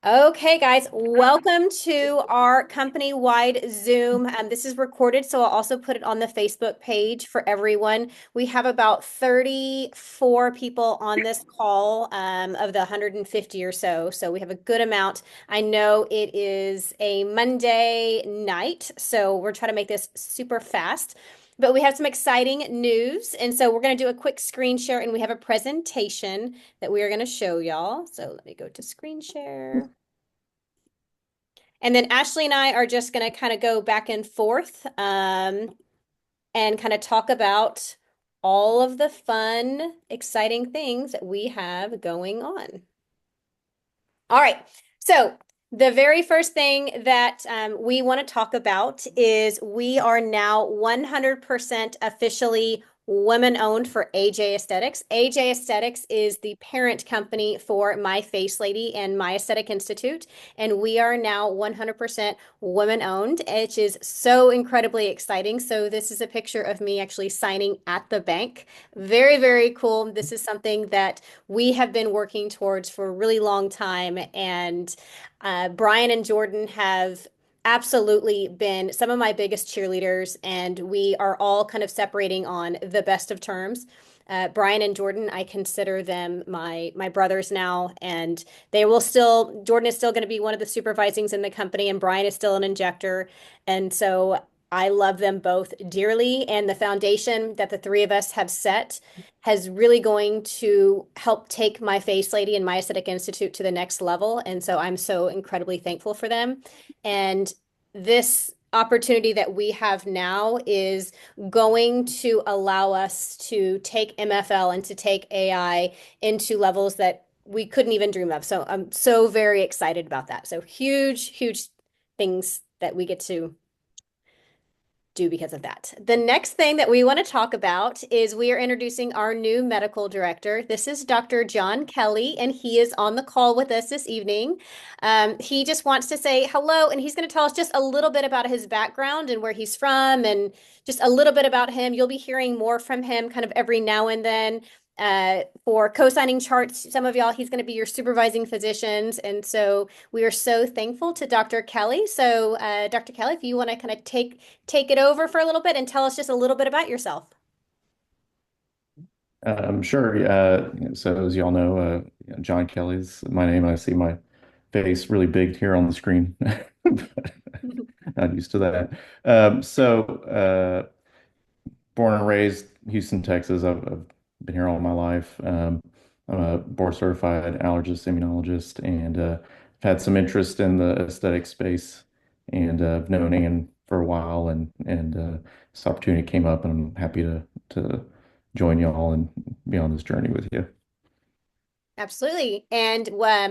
Okay, guys, welcome to our company-wide Zoom. This is recorded, so I'll also put it on the Facebook page for everyone. We have about 34 people on this call of the 150 or so, so we have a good amount. I know it is a Monday night, so we're trying to make this super fast. But we have some exciting news, and so we're going to do a quick screen share, and we have a presentation that we are going to show y'all. So let me go to screen share. And then Ashley and I are just going to kind of go back and forth and kind of talk about all of the fun, exciting things that we have going on. All right. So, the very first thing that we want to talk about is we are now 100% officially women owned for AJ Aesthetics. AJ Aesthetics is the parent company for My Face Lady and My Aesthetic Institute, and we are now 100% women owned, which is so incredibly exciting. So, this is a picture of me actually signing at the bank. Very, very cool. This is something that we have been working towards for a really long time. And Brian and Jordan have absolutely been some of my biggest cheerleaders, and we are all kind of separating on the best of terms. Brian and Jordan, I consider them my brothers now, and they will still. Jordan is still going to be one of the supervisings in the company, and Brian is still an injector, and so I love them both dearly. And the foundation that the three of us have set has really going to help take My Face Lady and My Aesthetic Institute to the next level. And so I'm so incredibly thankful for them. And this opportunity that we have now is going to allow us to take MFL and to take AI into levels that we couldn't even dream of. So I'm so very excited about that. So huge, huge things that we get to do because of that. The next thing that we want to talk about is we are introducing our new medical director. This is Dr. John Kelly, and he is on the call with us this evening. He just wants to say hello, and he's going to tell us just a little bit about his background and where he's from, and just a little bit about him. You'll be hearing more from him kind of every now and then. For co-signing charts, some of y'all, he's going to be your supervising physicians. And so we are so thankful to Dr. Kelly. So, Dr. Kelly, if you want to kind of take it over for a little bit and tell us just a little bit about yourself. Sure. So as y'all know, John Kelly's my name. I see my face really big here on the screen. But not used to that. Born and raised Houston, Texas. I've been here all my life. I'm a board certified allergist, immunologist, and I've had some interest in the aesthetic space, and I've known Ann for a while, and this opportunity came up, and I'm happy to join y'all and be on this journey with you. Absolutely. And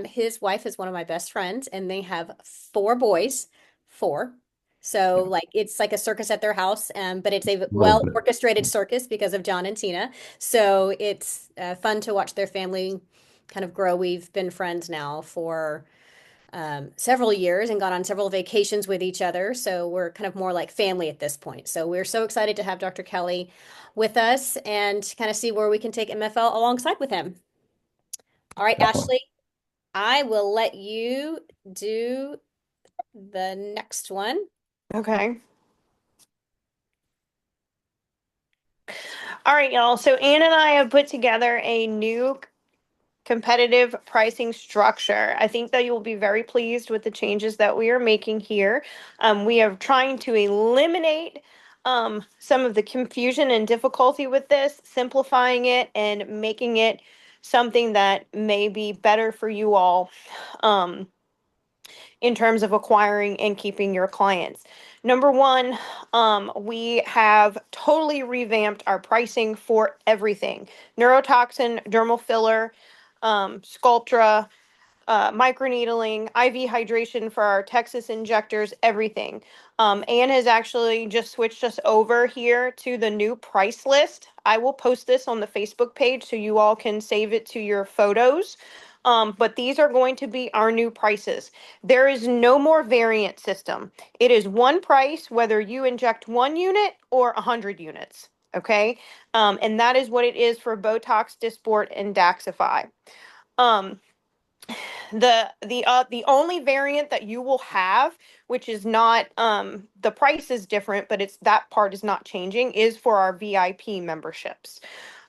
his wife is one of my best friends, and they have four boys, four. So Yeah, like it's like a circus at their house, but it's a a little well bit. orchestrated circus because of John and Tina. So it's fun to watch their family kind of grow. We've been friends now for several years and gone on several vacations with each other. So we're kind of more like family at this point. So we're so excited to have Dr. Kelly with us and kind of see where we can take MFL alongside with him. All right, Definitely. Ashley, I will let you do the next one. Okay. All right, y'all. So Ann and I have put together a new competitive pricing structure. I think that you'll be very pleased with the changes that we are making here. We are trying to eliminate some of the confusion and difficulty with this, simplifying it and making it something that may be better for you all. In terms of acquiring and keeping your clients. Number one, we have totally revamped our pricing for everything: neurotoxin, dermal filler, Sculptra, microneedling, IV hydration for our Texas injectors, everything. Anne has actually just switched us over here to the new price list. I will post this on the Facebook page so you all can save it to your photos. But these are going to be our new prices. There is no more variant system. It is one price whether you inject 1 unit or 100 units. Okay. And that is what it is for Botox, Dysport, and Daxify. Um, The only variant that you will have, which is not the price is different, but it's that part is not changing, is for our VIP memberships.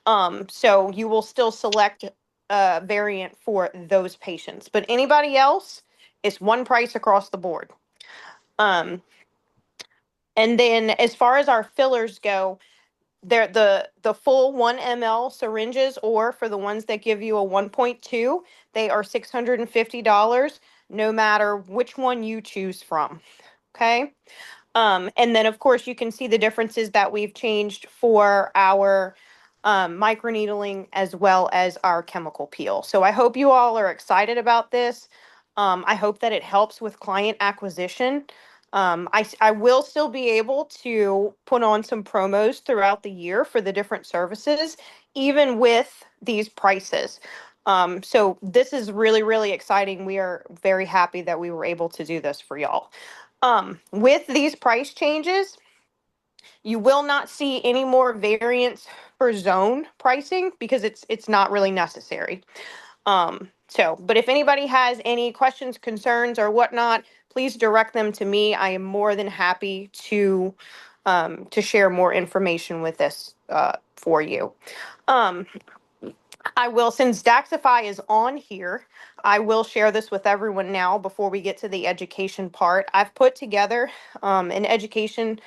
So you will still select a variant for those patients, but anybody else, it's one price across the board. Um, and then as far as our fillers go, they're the full 1 ml syringes, or for the ones that give you a 1.2, they are $650, no matter which one you choose from. Okay. And then, of course, you can see the differences that we've changed for our microneedling as well as our chemical peel. So I hope you all are excited about this. I hope that it helps with client acquisition. I will still be able to put on some promos throughout the year for the different services, even with these prices. So this is really, really exciting. We are very happy that we were able to do this for y'all. With these price changes, you will not see any more variance for zone pricing because it's not really necessary. But if anybody has any questions, concerns, or whatnot, please direct them to me. I am more than happy to share more information with this for you. Um, I will, since Daxify is on here, I will share this with everyone now before we get to the education part. I've put together an education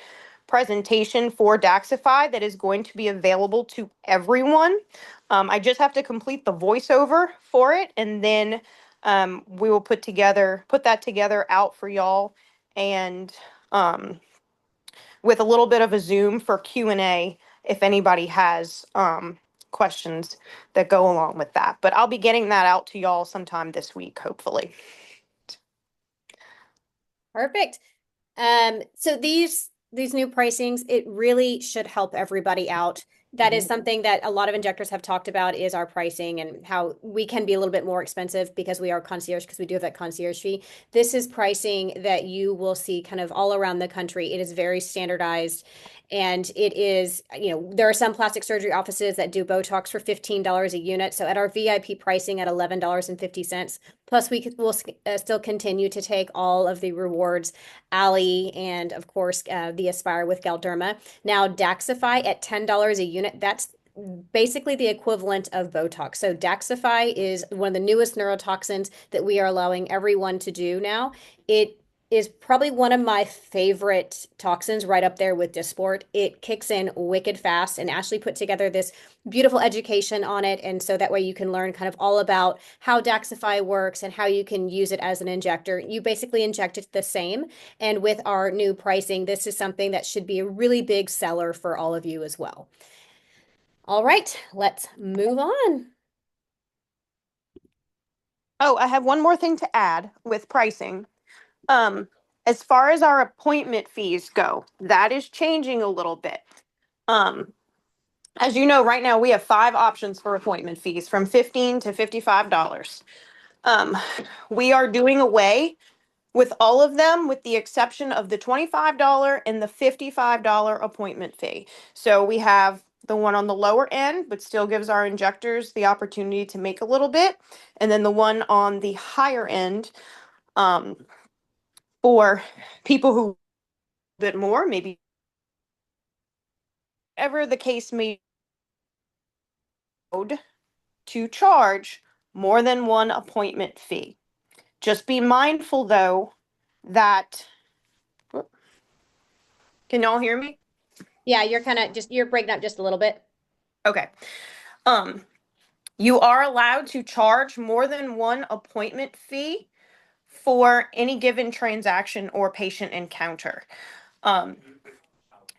presentation for Daxify that is going to be available to everyone. I just have to complete the voiceover for it, and then we will put that together out for y'all, and um, with a little bit of a Zoom for Q&A if anybody has questions that go along with that. But I'll be getting that out to y'all sometime this week, hopefully. Perfect. So these new pricings, it really should help everybody out. That is something that a lot of injectors have talked about, is our pricing and how we can be a little bit more expensive because we are concierge, because we do have that concierge fee. This is pricing that you will see kind of all around the country. It is very standardized. And it is, there are some plastic surgery offices that do Botox for $15 a unit. So at our VIP pricing at $11.50, plus will still continue to take all of the rewards, Ali, and of course the Aspire with Galderma. Now Daxify at $10 a unit, that's basically the equivalent of Botox. So Daxify is one of the newest neurotoxins that we are allowing everyone to do now. It is probably one of my favorite toxins, right up there with Dysport. It kicks in wicked fast, and Ashley put together this beautiful education on it, and so that way you can learn kind of all about how Daxify works and how you can use it as an injector. You basically inject it the same, and with our new pricing, this is something that should be a really big seller for all of you as well. All right, let's move on. Oh, I have one more thing to add with pricing. Um, as far as our appointment fees go, that is changing a little bit. Um, as you know, right now we have 5 options for appointment fees, from $15 to $55. Um, we are doing away with all of them, with the exception of the $25 and the $55 appointment fee. So we have the one on the lower end, but still gives our injectors the opportunity to make a little bit, and then the one on the higher end, um, for people who bit more, maybe, whatever the case may be, to charge more than one appointment fee. Just be mindful though that, can y'all hear me? Yeah, you're breaking up just a little bit. Okay. Um, you are allowed to charge more than one appointment fee for any given transaction or patient encounter. Um,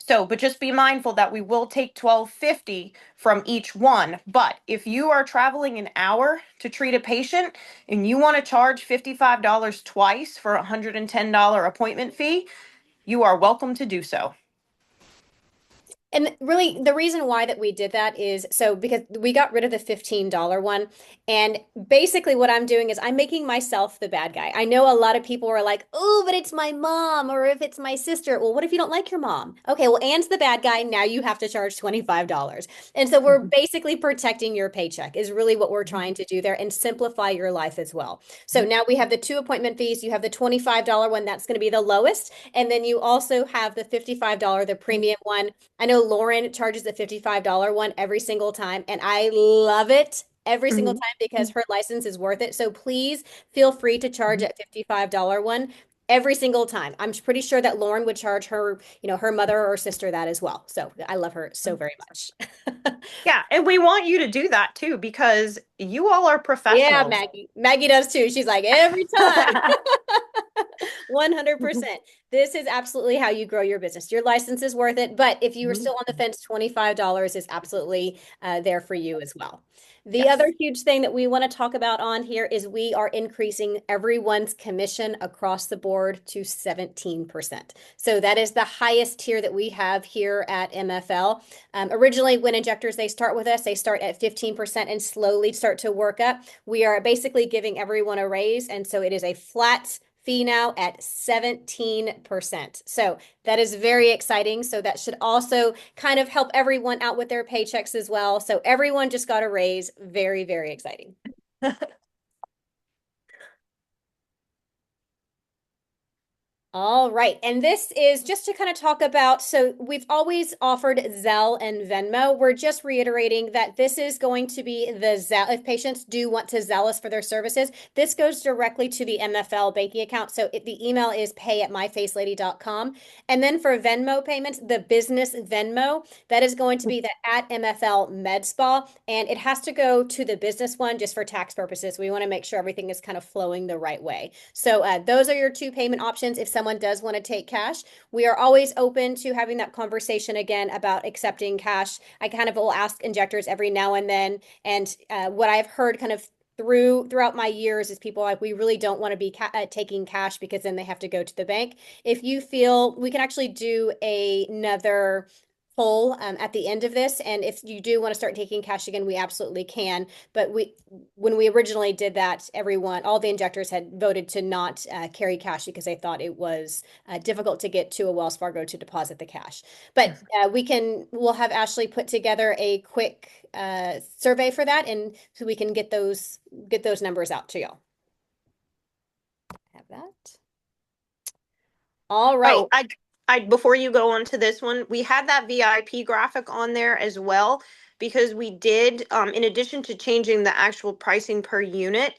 but just be mindful that we will take $12.50 from each one. But if you are traveling an hour to treat a patient and you want to charge $55 twice for a $110 appointment fee, you are welcome to do so. And really, the reason why that we did that is so because we got rid of the $15 one. And basically, what I'm doing is I'm making myself the bad guy. I know a lot of people are like, oh, but it's my mom, or if it's my sister. Well, what if you don't like your mom? Okay, well, Anne's the bad guy. Now you have to charge $25. And so we're Mhm. basically protecting your paycheck, is really what we're trying to do there and simplify your life as well. So now we have the two appointment fees. You have the $25 one, that's going to be the lowest. And then you also have the $55, the premium one. I know Lauren charges the $55 one every single time, and I love it every single Mhm. time because her license is worth it. So please feel free to charge that $55 one every single time. I'm pretty sure that Lauren would charge her, her mother or sister that as well. So I love her so very much. Yeah, and we want you to do that too because you all are Yeah, professionals. Maggie. Maggie does too. She's like, every time. 100%. This is absolutely how you grow your business. Your license is worth it, but if you are Mhm. still on the fence, $25 is absolutely there for you as well. The other Yes. huge thing that we want to talk about on here is we are increasing everyone's commission across the board to 17%. So that is the highest tier that we have here at MFL. Originally, when injectors they start with us, they start at 15% and slowly start to work up. We are basically giving everyone a raise, and so it is a flat fee now at 17%. So that is very exciting. So that should also kind of help everyone out with their paychecks as well. So everyone just got a raise. Very, very exciting. All right. And this is just to kind of talk about. So we've always offered Zelle and Venmo. We're just reiterating that this is going to be the Zelle. If patients do want to Zelle us for their services, this goes directly to the MFL banking account. So the email is pay@myfacelady.com. And then for Venmo payments, the business Venmo, that is going to be the at MFL Med Spa. And it has to go to the business one just for tax purposes. We want to make sure everything is kind of flowing the right way. So those are your two payment options if someone does want to take cash. We are always open to having that conversation again about accepting cash. I kind of will ask injectors every now and then, and what I've heard kind of throughout my years is people like we really don't want to be taking cash because then they have to go to the bank. If you feel we can actually do another poll at the end of this, and if you do want to start taking cash again, we absolutely can. But when we originally did that, all the injectors had voted to not carry cash because they thought it was difficult to get to a Wells Fargo to deposit the cash. But we'll have Ashley put together a quick survey for that, and so we can get those numbers out to y'all. Have that. All right. Oh, I before you go on to this one, we had that VIP graphic on there as well because we did, in addition to changing the actual pricing per unit,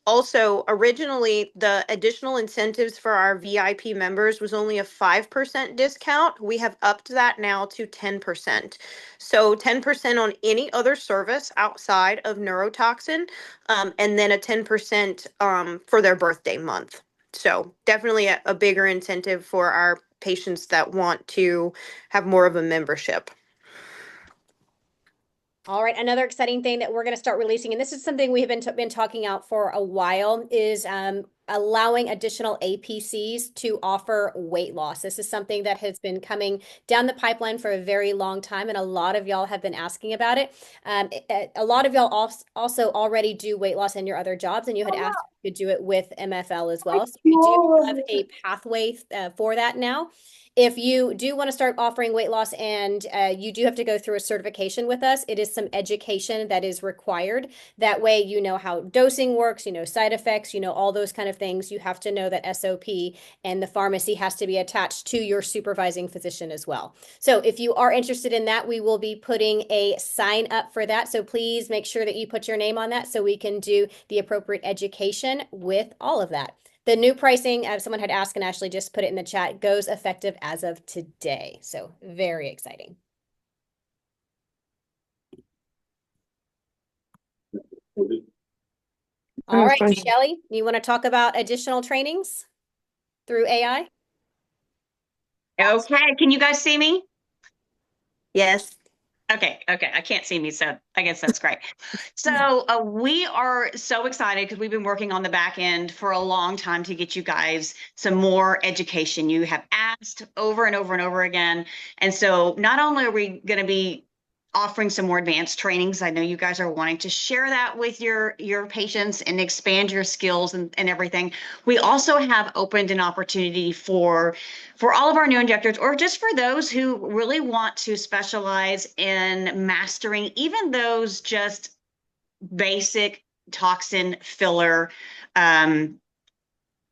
also originally the additional incentives for our VIP members was only a 5% discount. We have upped that now to 10%. So 10% on any other service outside of neurotoxin, and then a 10% for their birthday month. So definitely a bigger incentive for our patients that want to have more of a membership. All right, another exciting thing that we're going to start releasing, and this is something we have been talking out for a while, is allowing additional APCs to offer weight loss. This is something that has been coming down the pipeline for a very long time, and a lot of y'all have been asking about it. A lot of y'all also already do weight loss in your other jobs, and you had asked if you could do it with MFL as well. So we do have a pathway for that now. If you do want to start offering weight loss and you do have to go through a certification with us, it is some education that is required. That way, you know how dosing works, you know side effects, you know all those kind of things. You have to know that SOP and the pharmacy has to be attached to your supervising physician as well. So if you are interested in that, we will be putting a sign up for that. So please make sure that you put your name on that so we can do the appropriate education with all of that. The new pricing, someone had asked and Ashley just put it in the chat, goes effective as of today. So very exciting. All right, Shelly, you want to talk about additional trainings through AI? Okay, can you guys see me? Yes. Okay, okay, I can't see me, so I guess that's great. So we are so excited because we've been working on the back end for a long time to get you guys some more education. You have asked asked over and over and over again. And so not only are we going to be offering some more advanced trainings, I know you guys are wanting to share that with your patients and expand your skills and everything. We also have opened an opportunity for all of our new injectors, or just for those who really want to specialize in mastering even those just basic toxin filler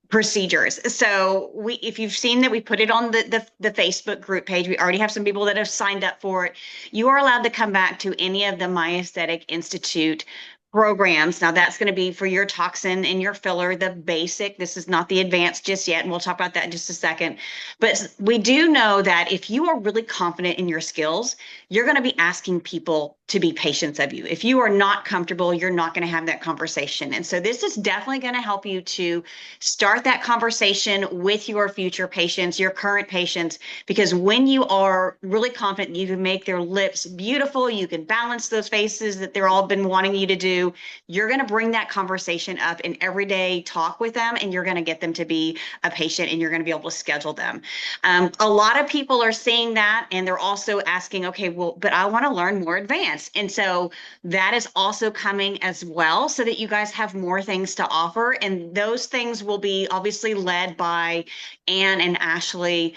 procedures. So if you've seen that we put it on the Facebook group page, we already have some people that have signed up for it. You are allowed to come back to any of the My Aesthetic Institute programs. Now that's going to be for your toxin and your filler, the basic. This is not the advanced just yet, and we'll talk about that in just a second. But we do know that if you are really confident in your skills, you're going to be asking people to be patients of you. If you are not comfortable, you're not going to have that conversation. And so this is definitely going to help you to start that conversation with your future patients, your current patients, because when you are really confident you can make their lips beautiful, you can balance those faces that they're all been wanting you to do, you're going to bring that conversation up in everyday talk with them, and you're going to get them to be a patient, and you're going to be able to schedule them. A lot of people are seeing that, and they're also asking, okay, well, but I want to learn more advanced. And so that is also coming as well, so that you guys have more things to offer. And those things will be obviously led by Anne and Ashley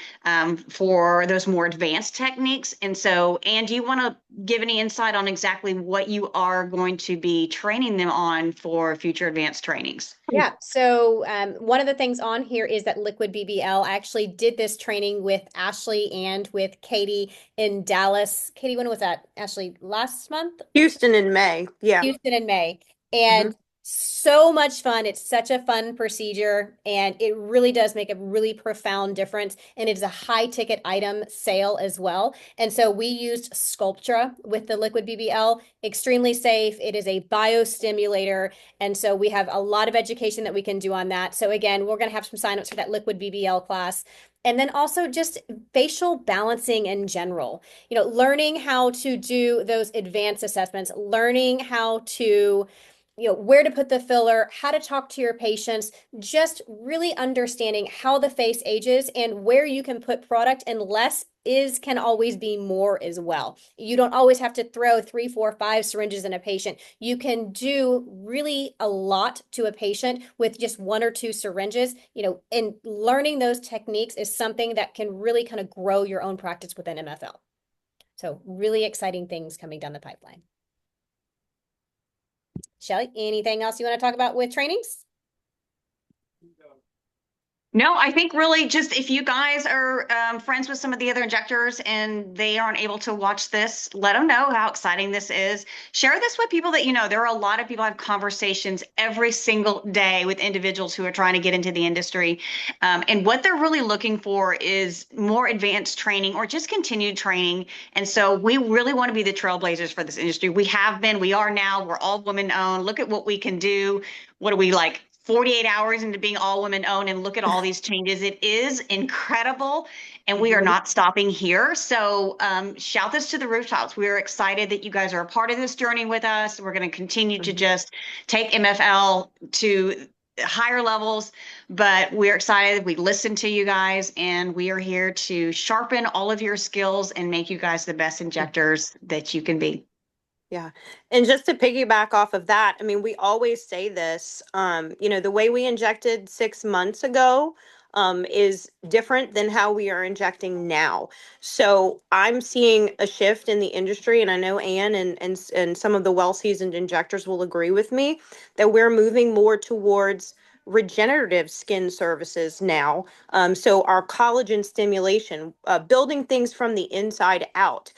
for those more advanced techniques. And so, Anne, do you want to give any insight on exactly what you are going to be training them on for future advanced trainings? Yeah, so one of the things on here is that Liquid BBL. I actually did this training with Ashley and with Katie in Dallas. Katie, when was that? Ashley, last month? Houston in May. Yeah. Houston in May. Mhm. And so much fun. It's such a fun procedure, and it really does make a really profound difference. And it is a high ticket item sale as well. And so we used Sculptra with the Liquid BBL, extremely safe. It is a biostimulator. And so we have a lot of education that we can do on that. So again, we're going to have some signups for that Liquid BBL class. And then also just facial balancing in general, learning how to do those advanced assessments, learning how to, where to put the filler, how to talk to your patients, just really understanding how the face ages and where you can put product, and less is can always be more as well. You don't always have to throw 3, 4, 5 syringes in a patient. You can do really a lot to a patient with just 1 or 2 syringes, and learning those techniques is something that can really kind of grow your own practice within MFL. So really exciting things coming down the pipeline. Shelly, anything else you want to talk about with trainings? No, I think really just if you guys are friends with some of the other injectors and they aren't able to watch this, let them know how exciting this is. Share this with people that you know. There are a lot of people I have conversations every single day with individuals who are trying to get into the industry. And what they're really looking for is more advanced training or just continued training. And so we really want to be the trailblazers for this industry. We have been, we are now, we're all women owned. Look at what we can do. What are we like? 48 hours into being all women owned, and look at all these changes. It is incredible, and we are not stopping here. So shout this to the rooftops. We are excited that you guys are a part of this journey with us. We're going to continue to just take MFL to higher levels, but we're excited. We listen to you guys, and we are here to sharpen all of your skills and make you guys the best injectors that you can be. Yeah. And just to piggyback off of that, I mean, we always say this, the way we injected 6 months ago, is different than how we are injecting now. So I'm seeing a shift in the industry, and I know Anne and some of the well-seasoned injectors will agree with me that we're moving more towards regenerative skin services now. So our collagen stimulation, building things from the inside out.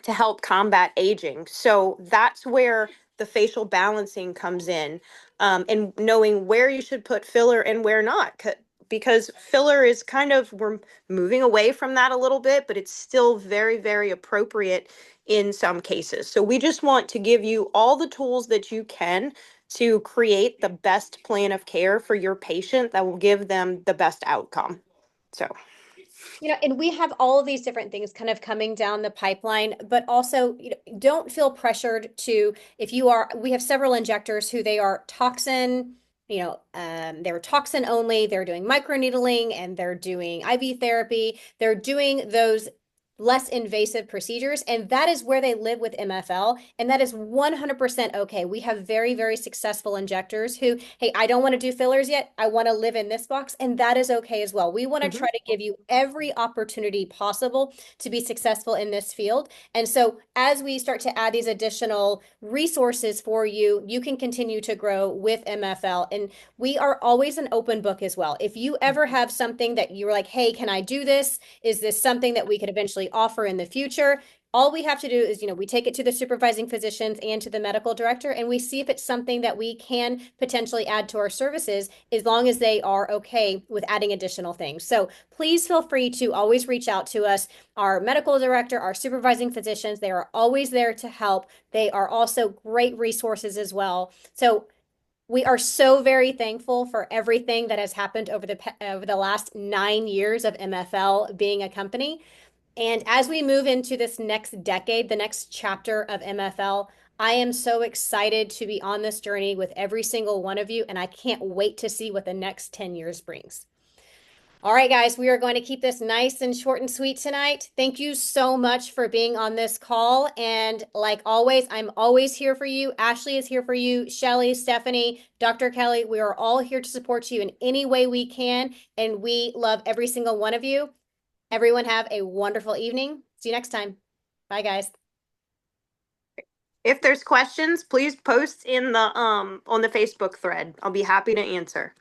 To help combat aging. So that's where the facial balancing comes in, and knowing where you should put filler and where not. Because filler is we're moving away from that a little bit, but it's still very, very appropriate in some cases. So we just want to give you all the tools that you can to create the best plan of care for your patient that will give them the best outcome. So. And we have all of these different things kind of coming down the pipeline, but also, don't feel pressured to, we have several injectors who they are toxin they're toxin only, they're doing microneedling, and they're doing IV therapy. They're doing those less invasive procedures, and that is where they live with MFL, and that is 100% okay. We have very, very successful injectors who, hey, I don't want to do fillers yet. I want to live in this box, and that is okay as well. We want to try to give you every opportunity possible to be successful in this field. And so as we start to add these additional resources for you, you can continue to grow with MFL. And we are always an open book as well. If you ever have something that you're like, hey, can I do this? Is this something that we could eventually offer in the future? All we have to do is, we take it to the supervising physicians and to the medical director, and we see if it's something that we can potentially add to our services as long as they are okay with adding additional things. So please feel free to always reach out to us. Our medical director, our supervising physicians, they are always there to help. They are also great resources as well. So we are so very thankful for everything that has happened over the last 9 years of MFL being a company. And as we move into this next decade, the next chapter of MFL, I am so excited to be on this journey with every single one of you, and I can't wait to see what the next 10 years brings. All right, guys, we are going to keep this nice and short and sweet tonight. Thank you so much for being on this call. And like always, I'm always here for you. Ashley is here for you. Shelly, Stephanie, Dr. Kelly, we are all here to support you in any way we can. And we love every single one of you. Everyone have a wonderful evening. See you next time. Bye, guys. If there's questions, please post in the on the Facebook thread. I'll be happy to answer.